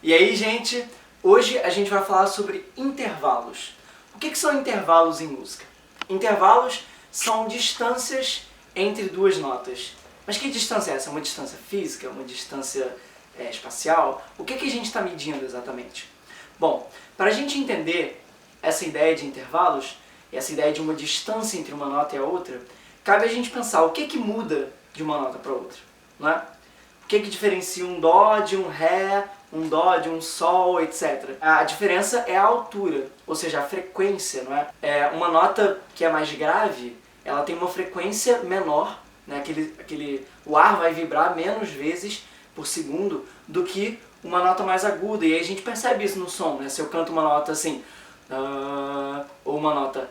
E aí, gente, hoje a gente vai falar sobre intervalos. O que são intervalos em música? Intervalos são distâncias entre duas notas. Mas que distância é essa? É uma distância física? Uma distância espacial? O que a gente está medindo exatamente? Bom, para a gente entender essa ideia de intervalos, essa ideia de uma distância entre uma nota e a outra, cabe a gente pensar o que muda de uma nota para outra, não é? O que diferencia um dó de um ré, um dó de um sol, etc. A diferença é a altura, ou seja, a frequência, não é? Uma nota que é mais grave, ela tem uma frequência menor, né? O ar vai vibrar menos vezes por segundo do que uma nota mais aguda, e aí a gente percebe isso no som, né? Se eu canto uma nota assim, ou uma nota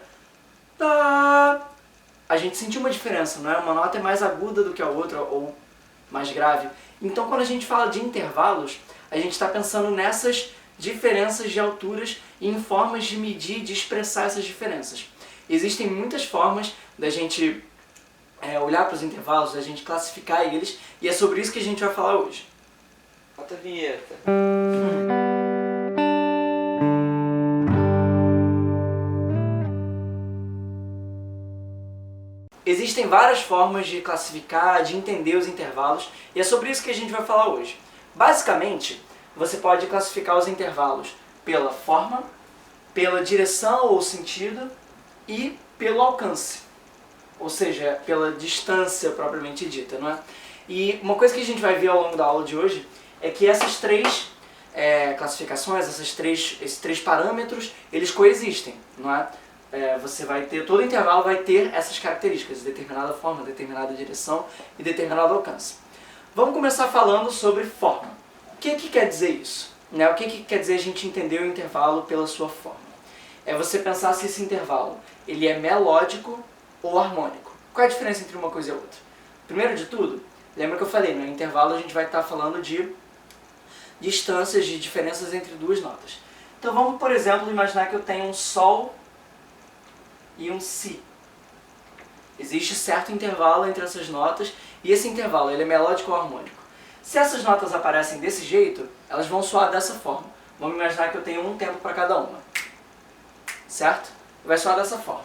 a gente sentiu uma diferença, não é? Uma nota é mais aguda do que a outra, ou mais grave. Então, quando a gente fala de intervalos, a gente está pensando nessas diferenças de alturas e em formas de medir e de expressar essas diferenças. Existem muitas formas da gente olhar para os intervalos, da gente classificar eles, e é sobre isso que a gente vai falar hoje. Bota a vinheta. Existem várias formas de classificar, de entender os intervalos, e é sobre isso que a gente vai falar hoje. Basicamente, você pode classificar os intervalos pela forma, pela direção ou sentido e pelo alcance, ou seja, pela distância propriamente dita, não é? E uma coisa que a gente vai ver ao longo da aula de hoje é que essas três classificações, esses três parâmetros, eles coexistem, não é? Todo intervalo vai ter essas características, determinada forma, determinada direção e determinado alcance. Vamos começar falando sobre forma. O que quer dizer isso? Né? O que quer dizer a gente entender o intervalo pela sua forma? É você pensar se esse intervalo ele é melódico ou harmônico. Qual é a diferença entre uma coisa e a outra? Primeiro de tudo, lembra que eu falei, no intervalo a gente vai estar falando de distâncias, de diferenças entre duas notas. Então vamos, por exemplo, imaginar que eu tenho um sol e um si. Existe certo intervalo entre essas notas e esse intervalo ele é melódico ou harmônico. Se essas notas aparecem desse jeito, elas vão soar dessa forma. Vamos imaginar que eu tenho um tempo para cada uma. Certo? Vai soar dessa forma.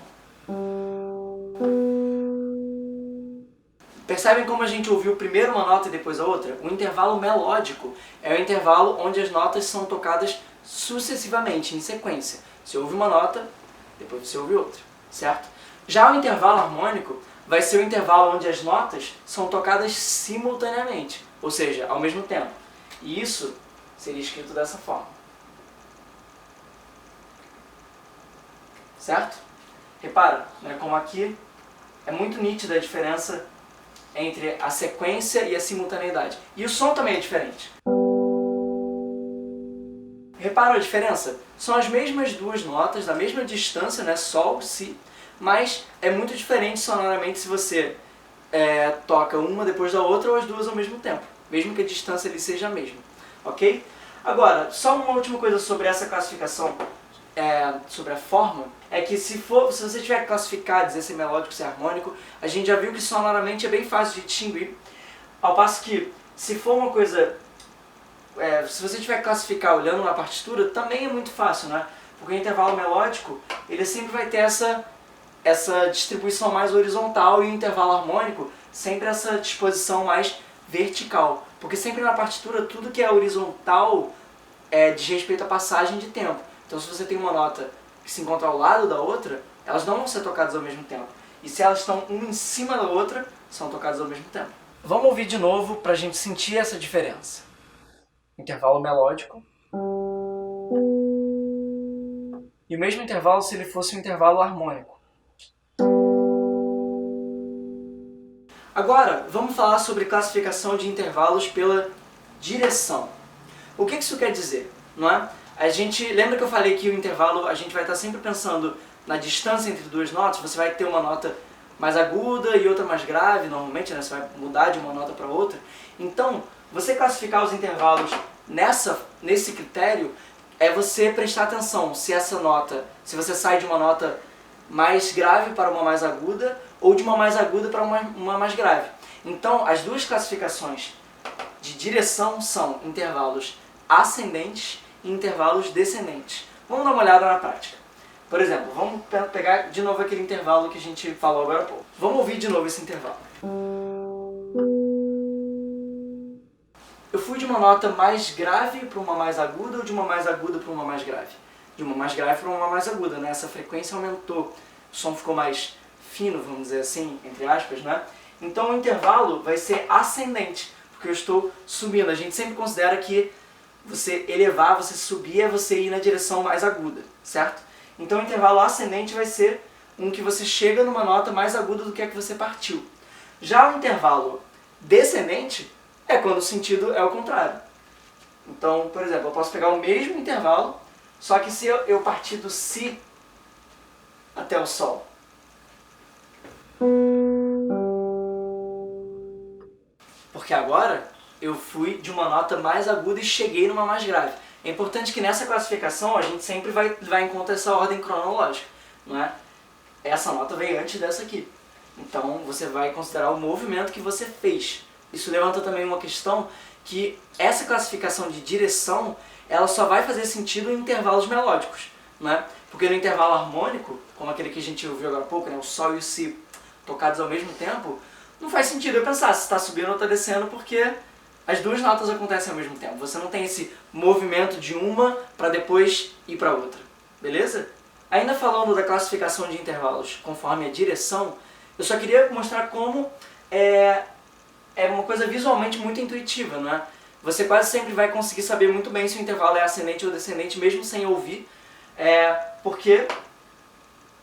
Percebem como a gente ouviu primeiro uma nota e depois a outra? O intervalo melódico é o intervalo onde as notas são tocadas sucessivamente, em sequência. Você ouve uma nota, depois você ouve outra. Certo? Já o intervalo harmônico vai ser o intervalo onde as notas são tocadas simultaneamente, ou seja, ao mesmo tempo. E isso seria escrito dessa forma. Certo? Repara, né, como aqui é muito nítida a diferença entre a sequência e a simultaneidade. E o som também é diferente. Repara a diferença? São as mesmas duas notas, da mesma distância, né? Sol, si, mas é muito diferente sonoramente se você toca uma depois da outra ou as duas ao mesmo tempo, mesmo que a distância ali seja a mesma, ok? Agora, só uma última coisa sobre essa classificação, sobre a forma, é que se você tiver que classificar, dizer se é melódico, se é harmônico, a gente já viu que sonoramente é bem fácil de distinguir, ao passo que se for uma coisa... se você tiver que classificar olhando na partitura, também é muito fácil, né? Porque o intervalo melódico, ele sempre vai ter essa distribuição mais horizontal e o intervalo harmônico sempre essa disposição mais vertical. Porque sempre na partitura, tudo que é horizontal diz respeito à passagem de tempo. Então se você tem uma nota que se encontra ao lado da outra, elas não vão ser tocadas ao mesmo tempo. E se elas estão uma em cima da outra, são tocadas ao mesmo tempo. Vamos ouvir de novo para a gente sentir essa diferença. Intervalo melódico. E o mesmo intervalo se ele fosse um intervalo harmônico. Agora, vamos falar sobre classificação de intervalos pela direção. O que isso quer dizer? Não é? Lembra que eu falei que o intervalo, a gente vai estar sempre pensando na distância entre duas notas, você vai ter uma nota mais aguda e outra mais grave, normalmente, né? Você vai mudar de uma nota para outra. Então, você classificar os intervalos nesse critério é você prestar atenção se você sai de uma nota mais grave para uma mais aguda ou de uma mais aguda para uma mais grave. Então, as duas classificações de direção são intervalos ascendentes e intervalos descendentes. Vamos dar uma olhada na prática. Por exemplo, vamos pegar de novo aquele intervalo que a gente falou agora há pouco. Vamos ouvir de novo esse intervalo. Eu fui de uma nota mais grave para uma mais aguda ou de uma mais aguda para uma mais grave? De uma mais grave para uma mais aguda, né? Essa frequência aumentou, o som ficou mais fino, vamos dizer assim, entre aspas, né? Então o intervalo vai ser ascendente, porque eu estou subindo. A gente sempre considera que você elevar, você subir, é você ir na direção mais aguda, certo? Então o intervalo ascendente vai ser um que você chega numa nota mais aguda do que a que você partiu. Já o intervalo descendente é quando o sentido é o contrário. Então, por exemplo, eu posso pegar o mesmo intervalo, só que se eu partir do Si até o Sol. Porque agora eu fui de uma nota mais aguda e cheguei numa mais grave. É importante que nessa classificação a gente sempre vai encontrar essa ordem cronológica, não é? Essa nota veio antes dessa aqui. Então você vai considerar o movimento que você fez. Isso levanta também uma questão que essa classificação de direção ela só vai fazer sentido em intervalos melódicos, não é? Porque no intervalo harmônico, como aquele que a gente ouviu agora há pouco, né, o Sol e o Si tocados ao mesmo tempo, não faz sentido eu pensar se está subindo ou está descendo, porque as duas notas acontecem ao mesmo tempo. Você não tem esse movimento de uma para depois ir para outra, beleza? Ainda falando da classificação de intervalos conforme a direção, eu só queria mostrar como é uma coisa visualmente muito intuitiva, não é? Você quase sempre vai conseguir saber muito bem se o intervalo é ascendente ou descendente, mesmo sem ouvir, porque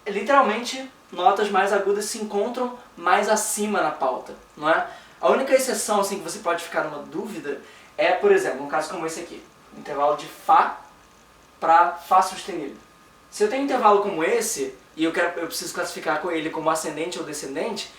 literalmente notas mais agudas se encontram mais acima na pauta, não é? A única exceção assim, que você pode ficar numa dúvida é, por exemplo, um caso como esse aqui, um intervalo de Fá para Fá sustenido. Se eu tenho um intervalo como esse, e eu preciso classificar com ele como ascendente ou descendente,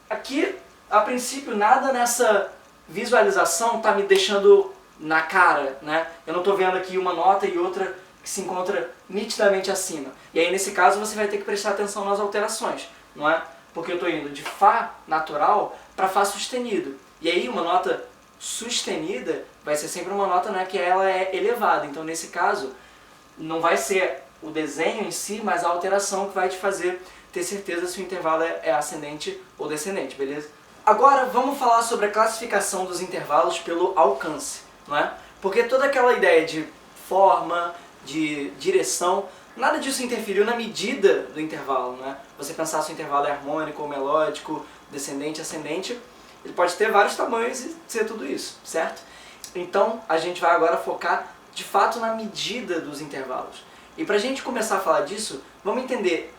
aqui, a princípio, nada nessa visualização está me deixando na cara, né? Eu não estou vendo aqui uma nota e outra que se encontra nitidamente acima. E aí, nesse caso, você vai ter que prestar atenção nas alterações, não é? Porque eu estou indo de Fá natural para Fá sustenido. E aí, uma nota sustenida vai ser sempre uma nota, né, que ela é elevada. Então, nesse caso, não vai ser o desenho em si, mas a alteração que vai te fazer ter certeza se o intervalo é ascendente ou descendente, beleza? Agora vamos falar sobre a classificação dos intervalos pelo alcance, não é? Porque toda aquela ideia de forma, de direção, nada disso interferiu na medida do intervalo, não é? Você pensar se o intervalo é harmônico ou melódico, descendente, ascendente, ele pode ter vários tamanhos e ser tudo isso, certo? Então a gente vai agora focar de fato na medida dos intervalos. E para a gente começar a falar disso, vamos entender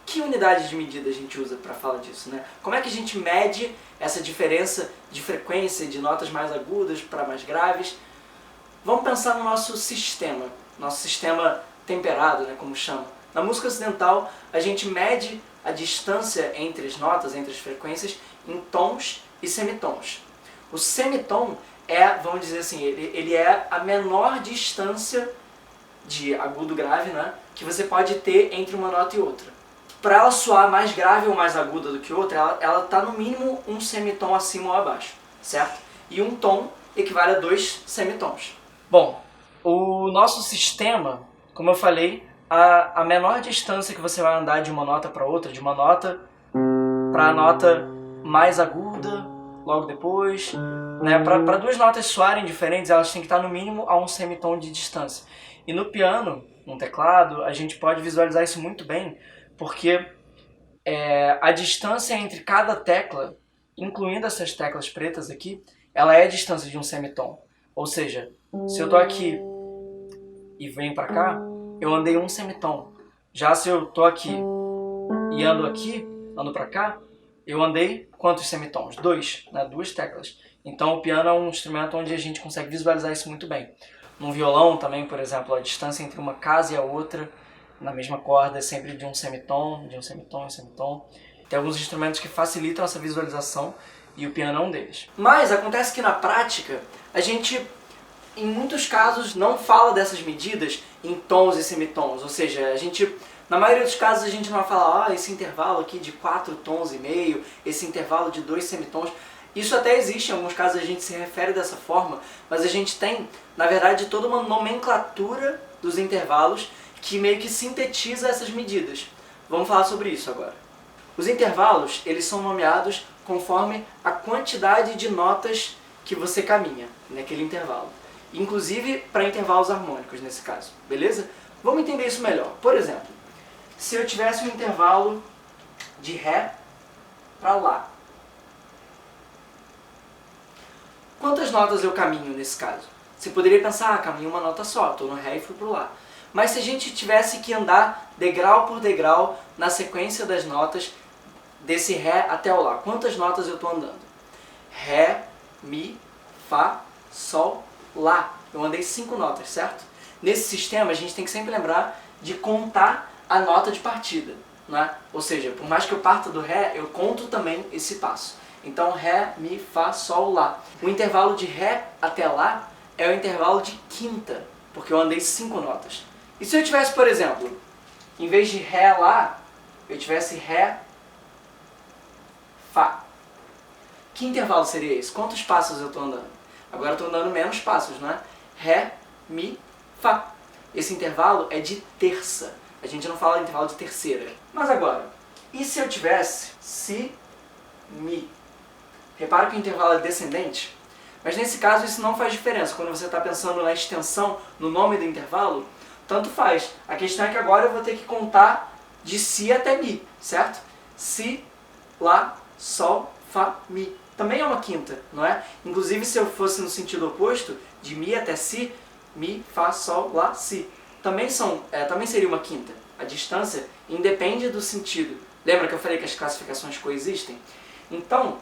que unidade de medida a gente usa para falar disso, né? Como é que a gente mede essa diferença de frequência de notas mais agudas para mais graves? Vamos pensar no nosso sistema temperado, né, como chama. Na música ocidental, a gente mede a distância entre as notas, entre as frequências, em tons e semitons. O semitom vamos dizer assim, ele é a menor distância de agudo grave, né, que você pode ter entre uma nota e outra. Para ela soar mais grave ou mais aguda do que outra, ela está no mínimo um semitom acima ou abaixo, certo? E um tom equivale a 2 semitons. Bom, o nosso sistema, como eu falei, a menor distância que você vai andar de uma nota para outra, de uma nota para a nota mais aguda, logo depois, né? Para duas notas soarem diferentes, elas têm que estar no mínimo a um semitom de distância. E no piano, no teclado, a gente pode visualizar isso muito bem, porque a distância entre cada tecla, incluindo essas teclas pretas aqui, ela é a distância de um semitom. Ou seja, se eu estou aqui e venho para cá, eu andei um semitom. Já se eu estou aqui e ando para cá, eu andei quantos semitons? 2, né? 2 teclas. Então o piano é um instrumento onde a gente consegue visualizar isso muito bem. Num violão também, por exemplo, a distância entre uma casa e a outra, na mesma corda, é sempre de um semitom, de um semitom, um semitom. Tem alguns instrumentos que facilitam essa visualização e o piano é um deles. Mas acontece que na prática, a gente, em muitos casos, não fala dessas medidas em tons e semitons. Ou seja, na maioria dos casos a gente não vai falar, esse intervalo aqui de 4 tons e meio, esse intervalo de 2 semitons. Isso até existe, em alguns casos a gente se refere dessa forma, mas a gente tem, na verdade, toda uma nomenclatura dos intervalos que meio que sintetiza essas medidas. Vamos falar sobre isso agora. Os intervalos, eles são nomeados conforme a quantidade de notas que você caminha naquele intervalo. Inclusive para intervalos harmônicos nesse caso, beleza? Vamos entender isso melhor. Por exemplo, se eu tivesse um intervalo de Ré para Lá, quantas notas eu caminho nesse caso? Você poderia pensar, caminho uma nota só, estou no Ré e fui para o Lá. Mas se a gente tivesse que andar degrau por degrau na sequência das notas desse Ré até o Lá, quantas notas eu estou andando? Ré, Mi, Fá, Sol, Lá. Eu andei 5 notas, certo? Nesse sistema a gente tem que sempre lembrar de contar a nota de partida, não é? Ou seja, por mais que eu parta do Ré, eu conto também esse passo. Então Ré, Mi, Fá, Sol, Lá. O intervalo de Ré até Lá é o intervalo de quinta, porque eu andei 5 notas. E se eu tivesse, por exemplo, em vez de Ré, Lá, eu tivesse Ré, Fá. Que intervalo seria esse? Quantos passos eu estou andando? Agora eu estou andando menos passos, não é? Ré, Mi, Fá. Esse intervalo é de terça. A gente não fala de intervalo de terceira. Mas agora, e se eu tivesse Si, Mi? Repara que o intervalo é descendente. Mas nesse caso isso não faz diferença. Quando você está pensando na extensão, no nome do intervalo, tanto faz. A questão é que agora eu vou ter que contar de Si até Mi, certo? Si, Lá, Sol, Fá, Mi. Também é uma quinta, não é? Inclusive se eu fosse no sentido oposto, de Mi até Si, Mi, Fá, Sol, Lá, Si. Também seria uma quinta. A distância independe do sentido. Lembra que eu falei que as classificações coexistem? Então,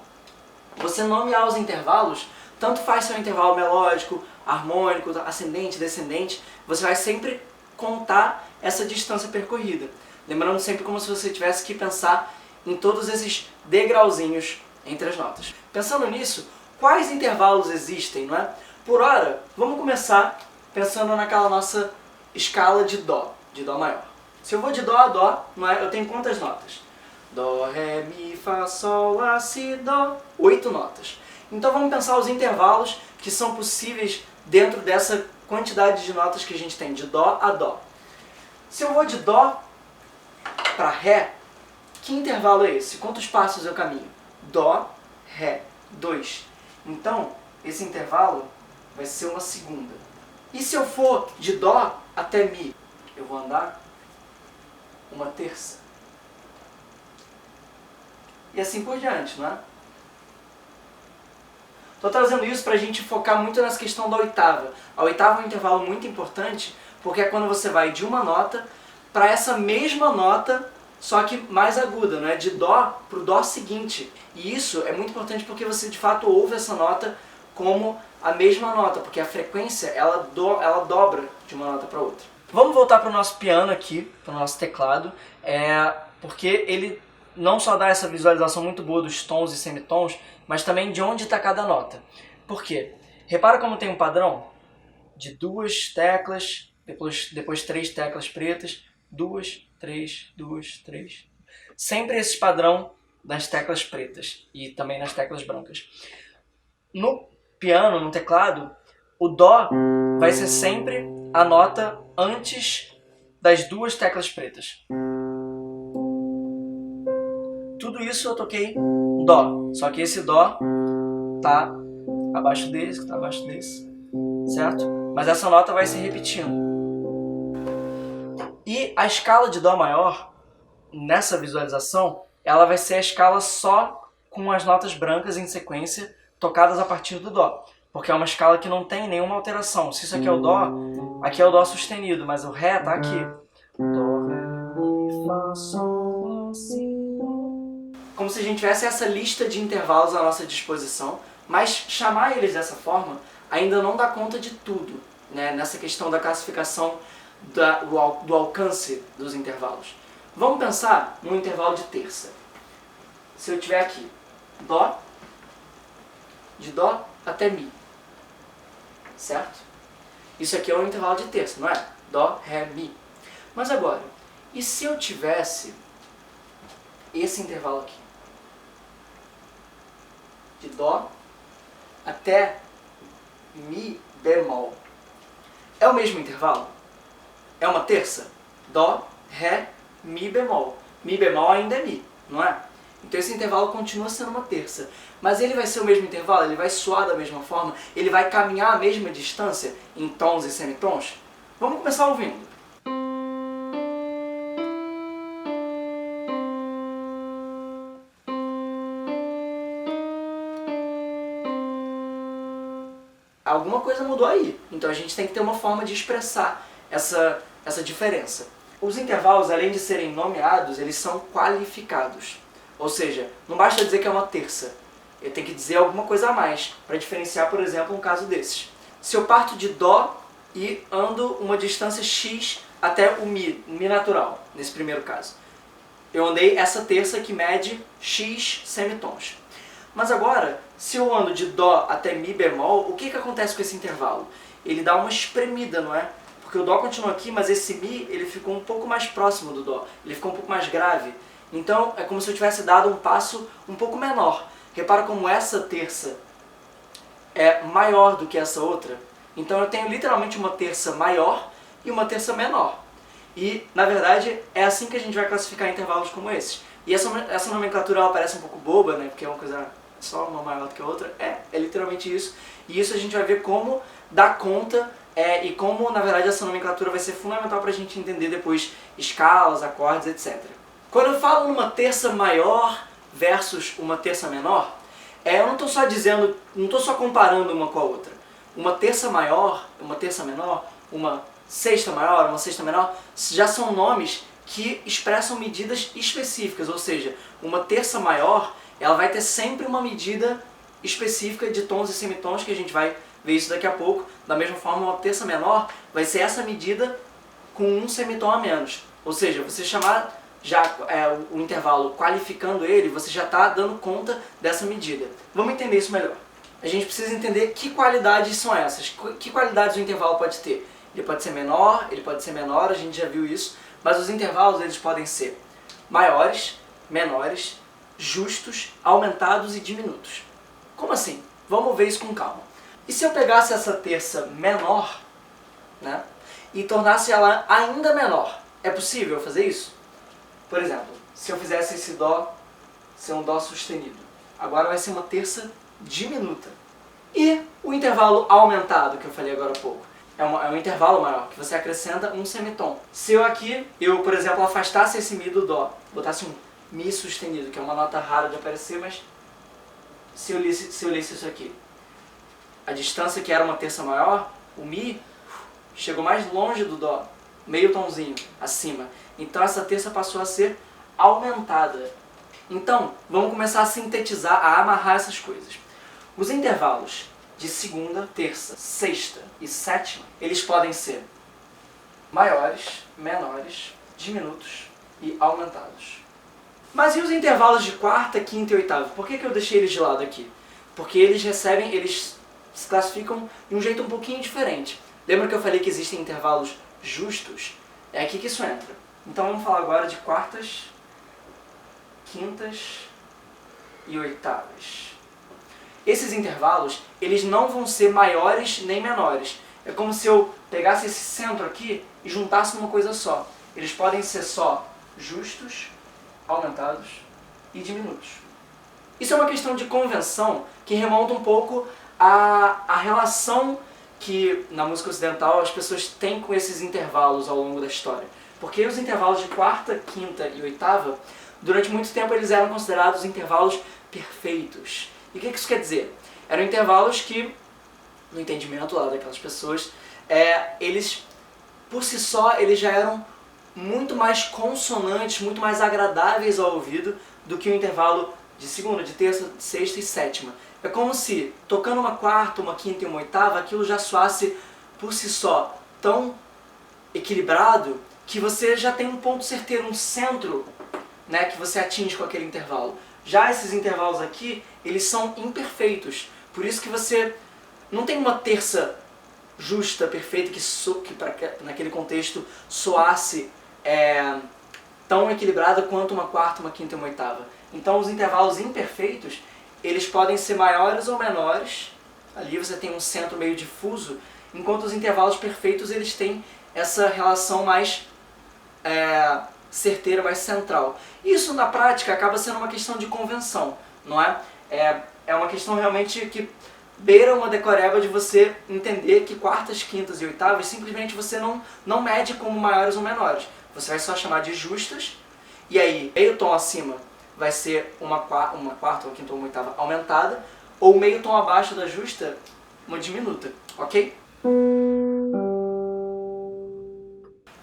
você nomear os intervalos, tanto faz ser um intervalo melódico, harmônico, ascendente, descendente, você vai sempre contar essa distância percorrida. Lembrando sempre como se você tivesse que pensar em todos esses degrauzinhos entre as notas. Pensando nisso, quais intervalos existem, não é? Por hora, vamos começar pensando naquela nossa escala de Dó maior. Se eu vou de Dó a Dó, não é? Eu tenho quantas notas? Dó, Ré, Mi, Fá, Sol, Lá, Si, Dó. 8 notas. Então vamos pensar os intervalos que são possíveis dentro dessa quantidade de notas que a gente tem, de Dó a Dó. Se eu vou de Dó para Ré, que intervalo é esse? Quantos passos eu caminho? Dó, Ré, 2. Então, esse intervalo vai ser uma segunda. E se eu for de Dó até Mi, eu vou andar uma terça. E assim por diante, não é? Estou trazendo isso para a gente focar muito nessa questão da oitava. A oitava é um intervalo muito importante, porque é quando você vai de uma nota para essa mesma nota, só que mais aguda, não é? De Dó para o Dó seguinte. E isso é muito importante porque você de fato ouve essa nota como a mesma nota, porque a frequência ela dobra de uma nota para outra. Vamos voltar para o nosso piano aqui, para o nosso teclado, porque ele não só dá essa visualização muito boa dos tons e semitons, mas também de onde está cada nota. Por quê? Repara como tem um padrão de 2 teclas, depois 3 teclas pretas, 2, 3, 2, 3. Sempre esse padrão das teclas pretas e também nas teclas brancas. No piano, no teclado, o Dó vai ser sempre a nota antes das 2 teclas pretas. Tudo isso eu toquei Dó, só que esse Dó tá abaixo desse, que tá abaixo desse, certo? Mas essa nota vai se repetindo. E a escala de Dó maior, nessa visualização, ela vai ser a escala só com as notas brancas em sequência, tocadas a partir do Dó. Porque é uma escala que não tem nenhuma alteração. Se isso aqui é o Dó, aqui é o Dó sustenido, mas o Ré tá aqui. Dó, Ré, Mi, Fá, Sol, Lá, Si, Dó. Como se a gente tivesse essa lista de intervalos à nossa disposição, mas chamar eles dessa forma ainda não dá conta de tudo, né? Nessa questão da classificação do alcance dos intervalos. Vamos pensar num intervalo de terça. Se eu tiver aqui Dó, de Dó até Mi, certo? Isso aqui é um intervalo de terça, não é? Dó, Ré, Mi. Mas agora, e se eu tivesse esse intervalo aqui? de Dó até Mi bemol. É o mesmo intervalo? É uma terça? Dó, Ré, Mi bemol. Mi bemol ainda é Mi, não é? Então esse intervalo continua sendo uma terça. Mas ele vai ser o mesmo intervalo? Ele vai soar da mesma forma? Ele vai caminhar a mesma distância em tons e semitons? Vamos começar ouvindo. Alguma coisa mudou aí. Então a gente tem que ter uma forma de expressar essa diferença. Os intervalos, além de serem nomeados, eles são qualificados. Ou seja, não basta dizer que é uma terça. Eu tenho que dizer alguma coisa a mais, para diferenciar, por exemplo, um caso desses. Se eu parto de Dó e ando uma distância x até o Mi natural, nesse primeiro caso. Eu andei essa terça que mede x semitons. Mas agora, se eu ando de Dó até Mi bemol, o que acontece com esse intervalo? Ele dá uma espremida, não é? Porque o Dó continua aqui, mas esse Mi ele ficou um pouco mais próximo do Dó. Ele ficou um pouco mais grave. Então é como se eu tivesse dado um passo um pouco menor. Repara como essa terça é maior do que essa outra. Então eu tenho literalmente uma terça maior e uma terça menor. E, na verdade, é assim que a gente vai classificar intervalos como esses. E essa nomenclatura ela parece um pouco boba, né? Porque é uma coisa só uma maior do que a outra. É literalmente isso. E isso a gente vai ver como dar conta e como, na verdade, essa nomenclatura vai ser fundamental para a gente entender depois escalas, acordes, etc. Quando eu falo numa terça maior versus uma terça menor, eu não estou só dizendo, não estou só comparando uma com a outra. Uma terça maior, uma terça menor, uma sexta maior, uma sexta menor, já são nomes que expressam medidas específicas, ou seja, uma terça maior, ela vai ter sempre uma medida específica de tons e semitons, que a gente vai ver isso daqui a pouco. Da mesma forma, uma terça menor vai ser essa medida com um semitom a menos. Ou seja, você chamar já o intervalo qualificando ele, você já está dando conta dessa medida. Vamos entender isso melhor. A gente precisa entender que qualidades são essas, que qualidades o intervalo pode ter. Ele pode ser menor, ele pode ser menor, a gente já viu isso, mas os intervalos eles podem ser maiores, menores, justos, aumentados e diminutos. Como assim? Vamos ver isso com calma. E se eu pegasse essa terça menor, né, e tornasse ela ainda menor, é possível fazer isso? Por exemplo, se eu fizesse esse Dó ser um Dó sustenido, agora vai ser uma terça diminuta. E o intervalo aumentado, que eu falei agora há pouco, é um intervalo maior, que você acrescenta um semitom. Se eu, por exemplo, afastasse esse Mi do Dó, botasse um Mi sustenido, que é uma nota rara de aparecer, mas se eu lesse isso aqui, a distância que era uma terça maior, o Mi chegou mais longe do Dó, meio tomzinho acima. Então essa terça passou a ser aumentada. Então, vamos começar a sintetizar, a amarrar essas coisas. Os intervalos de segunda, terça, sexta e sétima, eles podem ser maiores, menores, diminutos e aumentados. Mas e os intervalos de quarta, quinta e oitava? Por que eu deixei eles de lado aqui? Porque eles se classificam de um jeito um pouquinho diferente. Lembra que eu falei que existem intervalos justos? É aqui que isso entra. Então vamos falar agora de quartas, quintas e oitavas. Esses intervalos, eles não vão ser maiores nem menores. É como se eu pegasse esse centro aqui e juntasse numa coisa só. Eles podem ser só justos, aumentados e diminutos. Isso é uma questão de convenção que remonta um pouco à relação que na música ocidental as pessoas têm com esses intervalos ao longo da história. Porque os intervalos de quarta, quinta e oitava, durante muito tempo eles eram considerados intervalos perfeitos. E o que isso quer dizer? Eram intervalos que, no entendimento lá daquelas pessoas, eles, por si só, eles já eram muito mais consonantes, muito mais agradáveis ao ouvido do que o intervalo de segunda, de terça, de sexta e sétima. É como se, tocando uma quarta, uma quinta e uma oitava, aquilo já soasse, por si só, tão equilibrado que você já tem um ponto certeiro, um centro, né, que você atinge com aquele intervalo. Já esses intervalos aqui, eles são imperfeitos. Por isso que você não tem uma terça justa, perfeita, que naquele contexto soasse tão equilibrada quanto uma quarta, uma quinta e uma oitava. Então os intervalos imperfeitos, eles podem ser maiores ou menores. Ali você tem um centro meio difuso, enquanto os intervalos perfeitos eles têm essa relação mais certeira, mais central. Isso na prática acaba sendo uma questão de convenção, não é? É uma questão realmente que beira uma decoreba de você entender que quartas, quintas e oitavas simplesmente você não mede como maiores ou menores. Você vai só chamar de justas, e aí meio tom acima vai ser uma quarta, uma quinta ou uma oitava aumentada, ou meio tom abaixo da justa, uma diminuta, ok?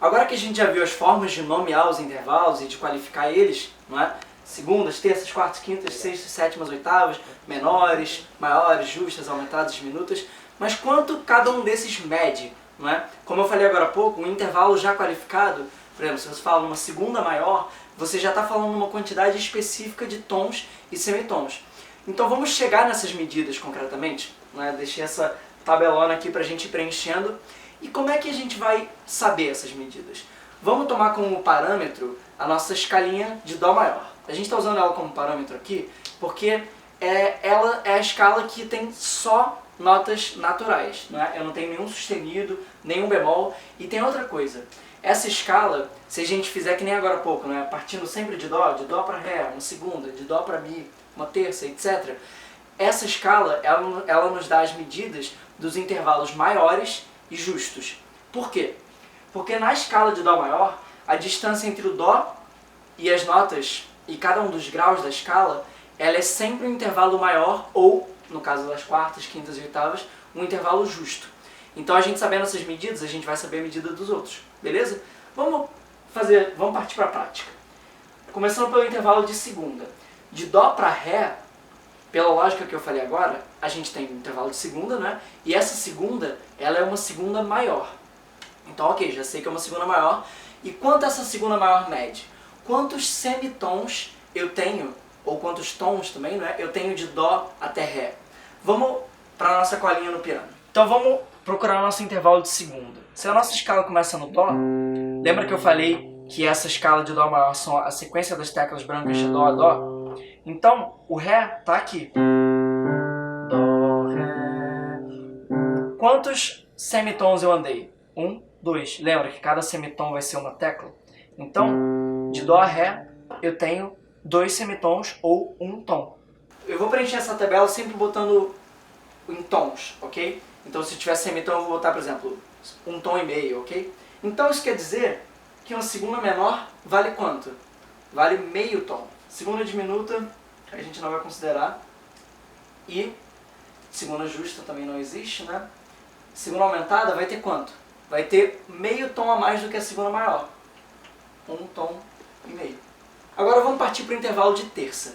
Agora que a gente já viu as formas de nomear os intervalos e de qualificar eles, não é? Segundas, terças, quartas, quintas, sextas, sétimas, oitavas, menores, maiores, justas, aumentadas, diminutas, mas quanto cada um desses mede, não é? Como eu falei agora há pouco, um intervalo já qualificado, por exemplo, se você fala numa segunda maior, você já está falando numa quantidade específica de tons e semitons. Então vamos chegar nessas medidas concretamente, não é? Deixei essa tabelona aqui para a gente ir preenchendo. E como é que a gente vai saber essas medidas? Vamos tomar como parâmetro a nossa escalinha de Dó maior. A gente está usando ela como parâmetro aqui porque ela é a escala que tem só notas naturais, não é? Eu não tenho nenhum sustenido, nenhum bemol. E tem outra coisa, essa escala, se a gente fizer que nem agora há pouco, não é? Partindo sempre de Dó para Ré, uma segunda, de Dó para Mi, uma terça, etc. Essa escala, ela nos dá as medidas dos intervalos maiores e justos. Por quê? Porque na escala de Dó maior, a distância entre o Dó e as notas, e cada um dos graus da escala, ela é sempre um intervalo maior ou, no caso das quartas, quintas e oitavas, um intervalo justo. Então a gente sabendo essas medidas, a gente vai saber a medida dos outros, beleza? Vamos partir para a prática. Começando pelo intervalo de segunda. De Dó para Ré, pela lógica que eu falei agora, a gente tem um intervalo de segunda, né? E essa segunda, ela é uma segunda maior. Então, ok, já sei que é uma segunda maior. E quanto essa segunda maior mede? Quantos semitons eu tenho, ou quantos tons também, né? Eu tenho de Dó até Ré. Vamos para a nossa colinha no piano. Então vamos procurar o nosso intervalo de segunda. Se a nossa escala começa no Dó, lembra que eu falei que essa escala de Dó maior são a sequência das teclas brancas de Dó a Dó? Então, o Ré está aqui. Dó, Ré. Quantos semitons eu andei? 1, 2. Lembra que cada semitom vai ser uma tecla? Então, de Dó a Ré, eu tenho 2 semitons ou um tom. Eu vou preencher essa tabela sempre botando em tons, ok? Então, se tiver semitom, eu vou botar, por exemplo, 1,5 tom, ok? Então, isso quer dizer que uma segunda menor vale quanto? Vale meio tom. Segunda diminuta, a gente não vai considerar. E segunda justa também não existe, né? Segunda aumentada vai ter quanto? Vai ter meio tom a mais do que a segunda maior. 1,5 tom. Agora vamos partir para o intervalo de terça.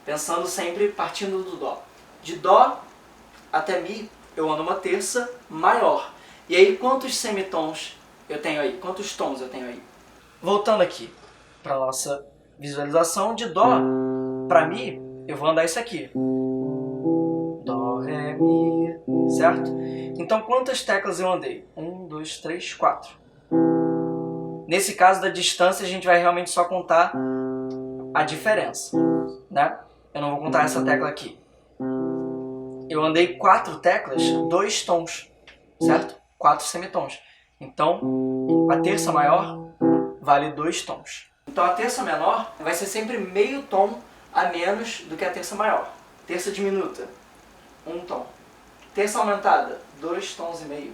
Pensando sempre partindo do Dó. De Dó até Mi, eu ando uma terça maior. E aí, quantos semitons eu tenho aí? Quantos tons eu tenho aí? Voltando aqui para a nossa visualização, de Dó para Mi, eu vou andar isso aqui. Dó, Ré, Mi, certo? Então, quantas teclas eu andei? 1, 2, 3, 4. Nesse caso da distância, a gente vai realmente só contar a diferença, né? Eu não vou contar essa tecla aqui. Eu andei 4 teclas, 2 tons, certo? 4 semitons. Então, a terça maior vale 2 tons. Então, a terça menor vai ser sempre meio tom a menos do que a terça maior. Terça diminuta, 1 tom. Terça aumentada, 2 tons e meio.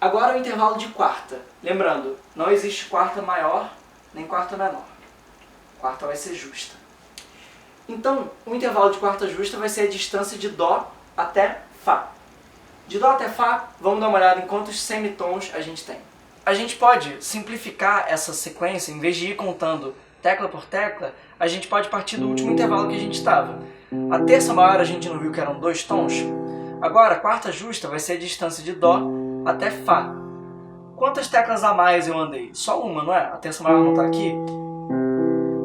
Agora o intervalo de quarta. Lembrando, não existe quarta maior nem quarta menor. Quarta vai ser justa. Então, o intervalo de quarta justa vai ser a distância de Dó até Fá. De Dó até Fá, vamos dar uma olhada em quantos semitons a gente tem. A gente pode simplificar essa sequência, em vez de ir contando tecla por tecla, a gente pode partir do último intervalo que a gente estava. A terça maior a gente não viu que eram 2 tons? Agora, a quarta justa vai ser a distância de Dó até Fá. Quantas teclas a mais eu andei? Só uma, não é? A terça maior não está aqui.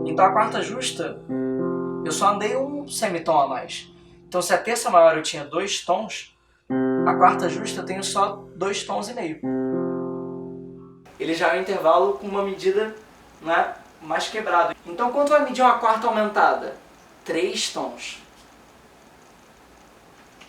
Então a quarta justa, eu só andei um semitom a mais. Então se a terça maior eu tinha 2 tons, a quarta justa eu tenho só 2 tons e meio. Ele já é um intervalo com uma medida, né, mais quebrada. Então quanto vai medir uma quarta aumentada? 3 tons.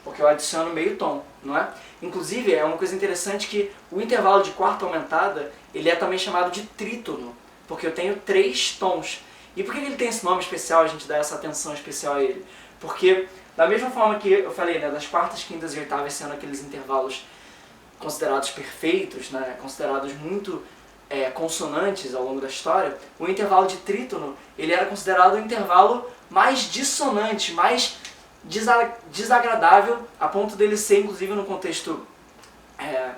porque eu adiciono meio tom, não é? Inclusive, é uma coisa interessante que o intervalo de quarta aumentada, ele é também chamado de trítono, porque eu tenho 3 tons. E por que ele tem esse nome especial, a gente dá essa atenção especial a ele? Porque, da mesma forma que eu falei, né, das quartas, quintas e oitavas sendo aqueles intervalos considerados perfeitos, né, considerados muito consonantes ao longo da história, o intervalo de trítono, ele era considerado o intervalo mais dissonante, mais desagradável, a ponto dele ser, inclusive no contexto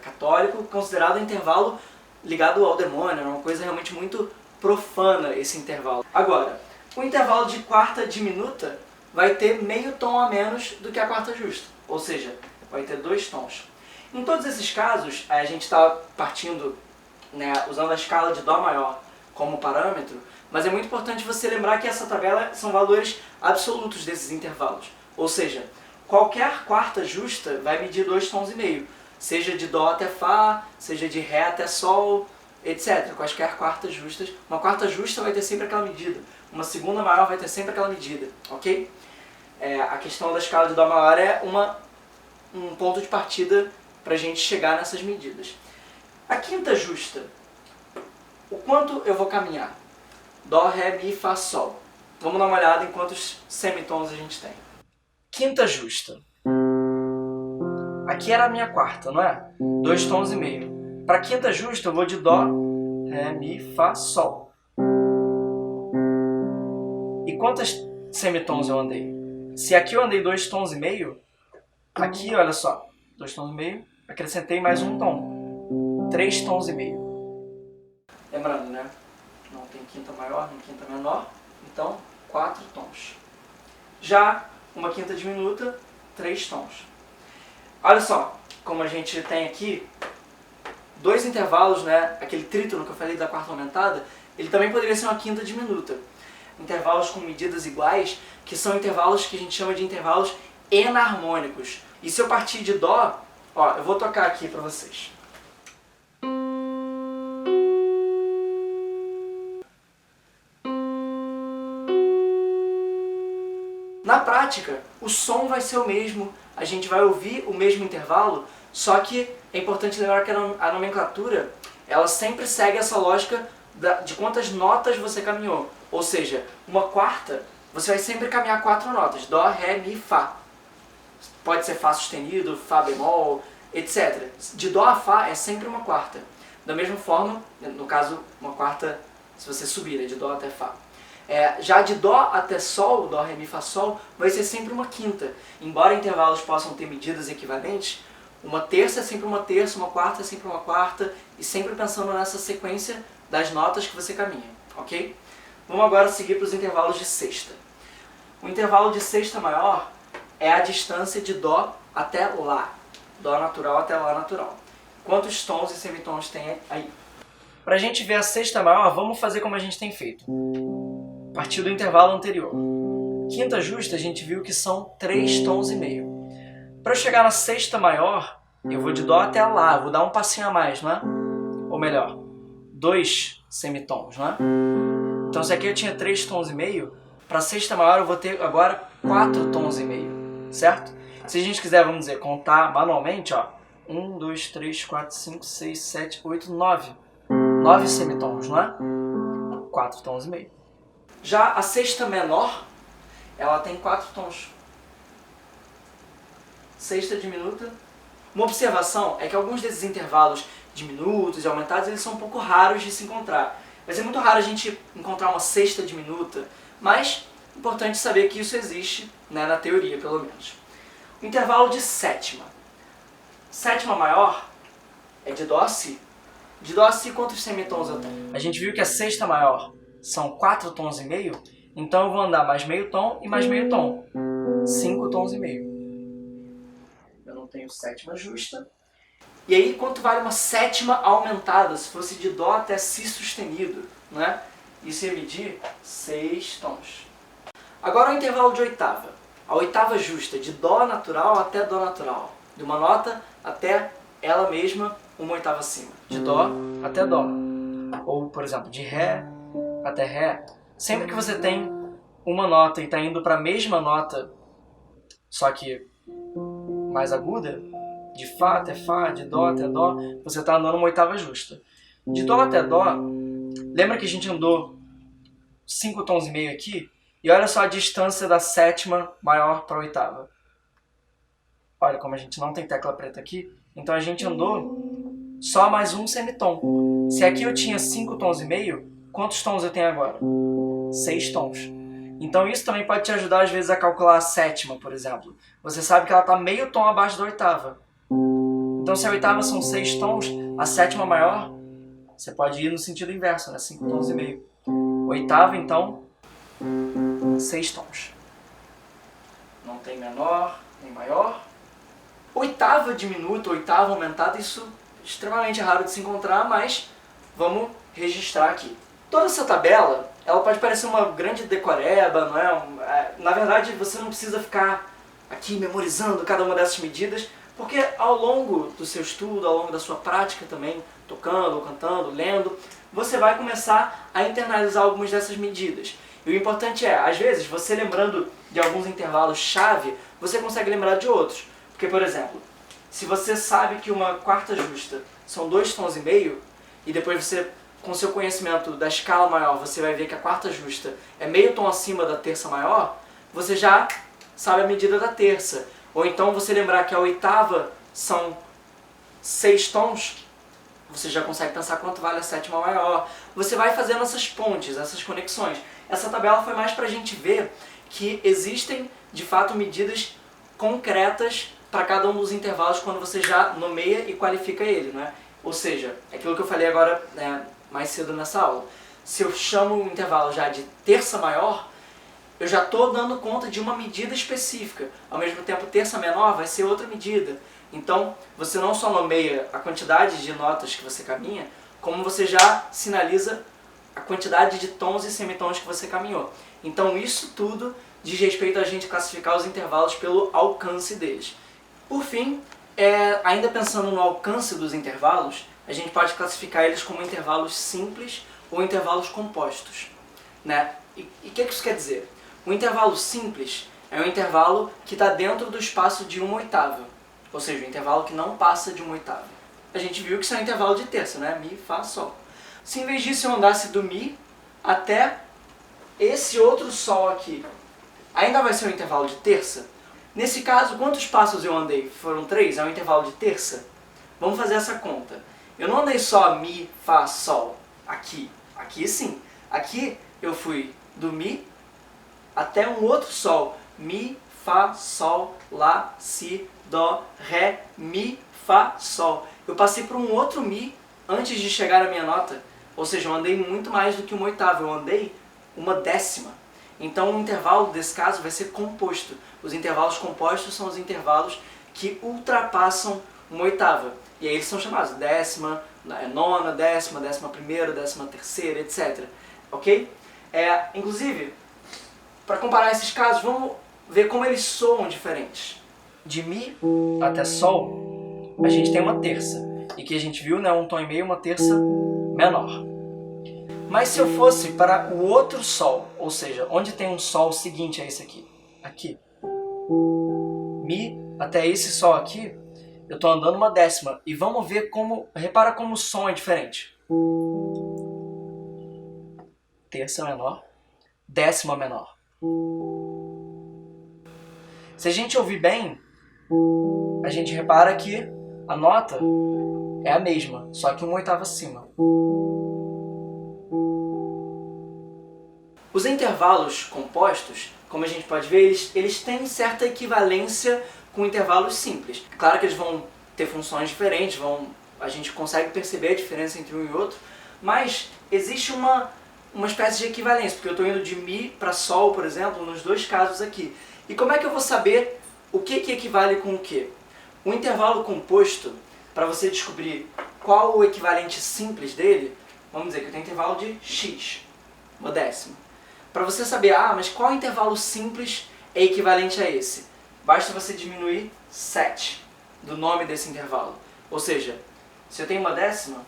católico, considerado um intervalo ligado ao demônio, uma coisa realmente muito profana esse intervalo. Agora, o intervalo de quarta diminuta vai ter meio tom a menos do que a quarta justa, ou seja, vai ter 2 tons. Em todos esses casos, a gente está partindo, né, usando a escala de Dó maior como parâmetro, mas é muito importante você lembrar que essa tabela são valores absolutos desses intervalos. Ou seja, qualquer quarta justa vai medir 2 tons e meio, seja de Dó até Fá, seja de Ré até Sol, etc. Quaisquer quartas justas. Uma quarta justa vai ter sempre aquela medida, uma segunda maior vai ter sempre aquela medida, ok? A questão da escala de Dó maior é um ponto de partida para a gente chegar nessas medidas. A quinta justa, o quanto eu vou caminhar? Dó, Ré, Mi, Fá, Sol. Vamos dar uma olhada em quantos semitons a gente tem. Quinta justa. Aqui era a minha quarta, não é? 2 tons e meio. Para quinta justa eu vou de Dó, Ré, Mi, Fá, Sol. E quantos semitons eu andei? Se aqui eu andei 2 tons e meio, aqui, olha só, 2 tons e meio, acrescentei mais um tom. 3 tons e meio. Lembrando, né? Não tem quinta maior, nem quinta menor, então 4 tons. Já uma quinta diminuta, 3 tons. Olha só, como a gente tem aqui 2 intervalos, né? Aquele trítono que eu falei da quarta aumentada, ele também poderia ser uma quinta diminuta. Intervalos com medidas iguais, que são intervalos que a gente chama de intervalos enarmônicos. E se eu partir de Dó, ó, eu vou tocar aqui para vocês. Na prática, o som vai ser o mesmo, a gente vai ouvir o mesmo intervalo, só que é importante lembrar que a nomenclatura, ela sempre segue essa lógica de quantas notas você caminhou. Ou seja, uma quarta, você vai sempre caminhar 4 notas, Dó, Ré, Mi, Fá. Pode ser Fá sustenido, Fá bemol, etc. De Dó a Fá é sempre uma quarta. Da mesma forma, no caso, uma quarta se você subir, né, de Dó até Fá. Já de Dó até Sol, Dó, Ré, Mi, Fá, Sol, vai ser sempre uma quinta. Embora intervalos possam ter medidas equivalentes, uma terça é sempre uma terça, uma quarta é sempre uma quarta, e sempre pensando nessa sequência das notas que você caminha, ok? Vamos agora seguir para os intervalos de sexta. O intervalo de sexta maior é a distância de Dó até Lá. Dó natural até Lá natural. Quantos tons e semitons tem aí? Para a gente ver a sexta maior, vamos fazer como a gente tem feito. A partir do intervalo anterior. Quinta justa, a gente viu que são 3 tons e meio. Para eu chegar na sexta maior, eu vou de Dó até Lá, eu vou dar um passinho a mais, não é? Ou melhor, 2 semitons, não é? Então se aqui eu tinha 3 tons e meio, para a sexta maior eu vou ter agora 4 tons e meio, certo? Se a gente quiser, vamos dizer, contar manualmente, ó, 1, 2, 3, 4, 5, 6, 7, 8, 9. 9 semitons, não é? 4 tons e meio. Já a sexta menor, ela tem 4 tons. Sexta diminuta. Uma observação é que alguns desses intervalos diminutos e aumentados, eles são um pouco raros de se encontrar. Vai ser muito raro a gente encontrar uma sexta diminuta, mas é importante saber que isso existe, né, na teoria, pelo menos. O intervalo de sétima. Sétima maior é de Dó a Si. De Dó a Si, quantos semitons eu tenho? A gente viu que a sexta maior são 4 tons e meio, então eu vou andar mais meio tom e mais meio tom. 5 tons e meio. Eu não tenho sétima justa. E aí, quanto vale uma sétima aumentada, se fosse de Dó até Si sustenido, né? Isso ia medir 6 tons. Agora o intervalo de oitava. A oitava justa, de Dó natural até Dó natural. De uma nota até ela mesma, uma oitava acima. De Dó até Dó. Ou, por exemplo, de Ré até Ré. Sempre que você tem uma nota e está indo para a mesma nota, só que mais aguda, de Fá até Fá, de Dó até Dó, você está andando uma oitava justa. De Dó até Dó, lembra que a gente andou 5 tons e meio aqui? E olha só a distância da sétima maior para a oitava. Olha como a gente não tem tecla preta aqui, então a gente andou só mais um semitom. Se aqui eu tinha 5 tons e meio, quantos tons eu tenho agora? 6 tons. Então isso também pode te ajudar às vezes a calcular a sétima, por exemplo. Você sabe que ela está meio tom abaixo da oitava. Então se a oitava são 6 tons, a sétima maior, você pode ir no sentido inverso, né? 5 tons e meio. Oitava, então, 6 tons. Não tem menor, nem maior. Oitava diminuta, oitava aumentada, isso é extremamente raro de se encontrar, mas vamos registrar aqui. Toda essa tabela, ela pode parecer uma grande decoreba, não é? Na verdade, você não precisa ficar aqui memorizando cada uma dessas medidas, porque ao longo do seu estudo, ao longo da sua prática também, tocando, ou cantando, lendo, você vai começar a internalizar algumas dessas medidas. E o importante é, às vezes, você lembrando de alguns intervalos-chave, você consegue lembrar de outros. Porque, por exemplo, se você sabe que uma quarta justa são 2 tons e meio, e depois você, com seu conhecimento da escala maior, você vai ver que a quarta justa é meio tom acima da terça maior, você já sabe a medida da terça. Ou então você lembrar que a oitava são 6 tons, você já consegue pensar quanto vale a sétima maior. Você vai fazendo essas pontes, essas conexões. Essa tabela foi mais para a gente ver que existem, de fato, medidas concretas para cada um dos intervalos quando você já nomeia e qualifica ele, né? Ou seja, é aquilo que eu falei agora mais cedo nessa aula. Se eu chamo o intervalo já de terça maior, eu já estou dando conta de uma medida específica. Ao mesmo tempo, terça menor vai ser outra medida. Então, você não só nomeia a quantidade de notas que você caminha, como você já sinaliza a quantidade de tons e semitons que você caminhou. Então, isso tudo diz respeito a gente classificar os intervalos pelo alcance deles. Por fim, ainda pensando no alcance dos intervalos, a gente pode classificar eles como intervalos simples ou intervalos compostos, né? E o que isso quer dizer? O intervalo simples é um intervalo que está dentro do espaço de uma oitava, ou seja, um intervalo que não passa de uma oitava. A gente viu que isso é um intervalo de terça, né? Mi, Fá, Sol. Se em vez disso eu andasse do Mi até esse outro Sol aqui, ainda vai ser um intervalo de terça? Nesse caso, quantos passos eu andei? Foram 3? É um intervalo de terça? Vamos fazer essa conta. Eu não andei só Mi, Fá, Sol. Aqui. Aqui sim. Aqui eu fui do Mi até um outro Sol. Mi, Fá, Sol, Lá, Si, Dó, Ré, Mi, Fá, Sol. Eu passei por um outro Mi antes de chegar à minha nota. Ou seja, eu andei muito mais do que uma oitava. Eu andei uma décima. Então o intervalo desse caso vai ser composto. Os intervalos compostos são os intervalos que ultrapassam uma oitava. E aí eles são chamados décima, nona, décima, 11ª, 13ª, etc. Ok? Inclusive, para comparar esses casos, vamos ver como eles soam diferentes. De Mi até Sol, a gente tem uma terça. E que a gente viu, né, um tom e meio, uma terça menor. Mas se eu fosse para o outro Sol, ou seja, onde tem um Sol seguinte a esse aqui, aqui, Mi até esse Sol aqui, eu estou andando uma décima. E vamos ver como, repara como o som é diferente. Terça menor, décima menor. Se a gente ouvir bem, a gente repara que a nota é a mesma, só que uma oitava acima. Os intervalos compostos, como a gente pode ver, eles têm certa equivalência com intervalos simples. Claro que eles vão ter funções diferentes, a gente consegue perceber a diferença entre um e outro, mas existe uma espécie de equivalência, porque eu estou indo de Mi para Sol, por exemplo, nos dois casos aqui. E como é que eu vou saber o que equivale com o que? O intervalo composto, para você descobrir qual o equivalente simples dele, vamos dizer que eu tenho intervalo de X, uma décima. Para você saber, mas qual intervalo simples é equivalente a esse? Basta você diminuir 7 do nome desse intervalo. Ou seja, se eu tenho uma décima,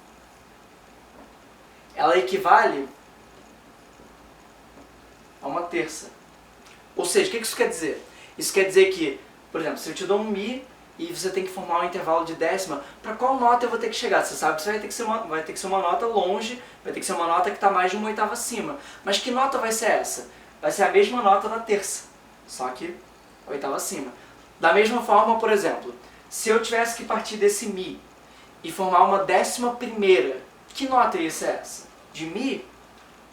ela equivale a uma terça. Ou seja, o que isso quer dizer? Isso quer dizer que, por exemplo, se eu te dou um Mi e você tem que formar um intervalo de décima, para qual nota eu vou ter que chegar? Você sabe que vai ter que ser uma nota longe, vai ter que ser uma nota que está mais de uma oitava acima. Mas que nota vai ser essa? Vai ser a mesma nota da terça, só que oitava acima. Da mesma forma, por exemplo, se eu tivesse que partir desse Mi e formar uma 11ª, que nota ia ser essa? De Mi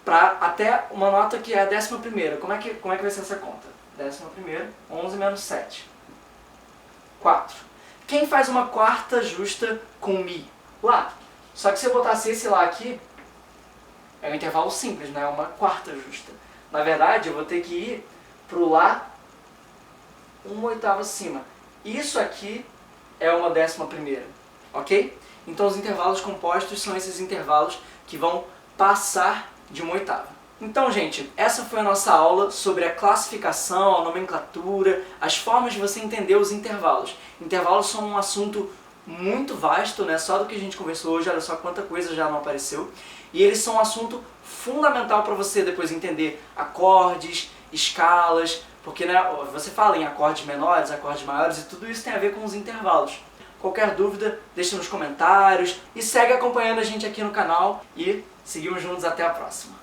para até uma nota que é a 11ª. Como é que vai ser essa conta? 11ª, 11 menos 7. 4. Quem faz uma quarta justa com Mi? Lá. Só que se eu botasse esse Lá aqui, é um intervalo simples, né? É uma quarta justa. Na verdade, eu vou ter que ir pro Lá uma oitava acima. Isso aqui é uma 11ª, ok? Então os intervalos compostos são esses intervalos que vão passar de uma oitava. Então, gente, essa foi a nossa aula sobre a classificação, a nomenclatura, as formas de você entender os intervalos. Intervalos são um assunto muito vasto, né? Só do que a gente conversou hoje, olha só quanta coisa já não apareceu. E eles são um assunto fundamental para você depois entender acordes, escalas, porque né, você fala em acordes menores, acordes maiores, e tudo isso tem a ver com os intervalos. Qualquer dúvida, deixa nos comentários e segue acompanhando a gente aqui no canal e seguimos juntos até a próxima.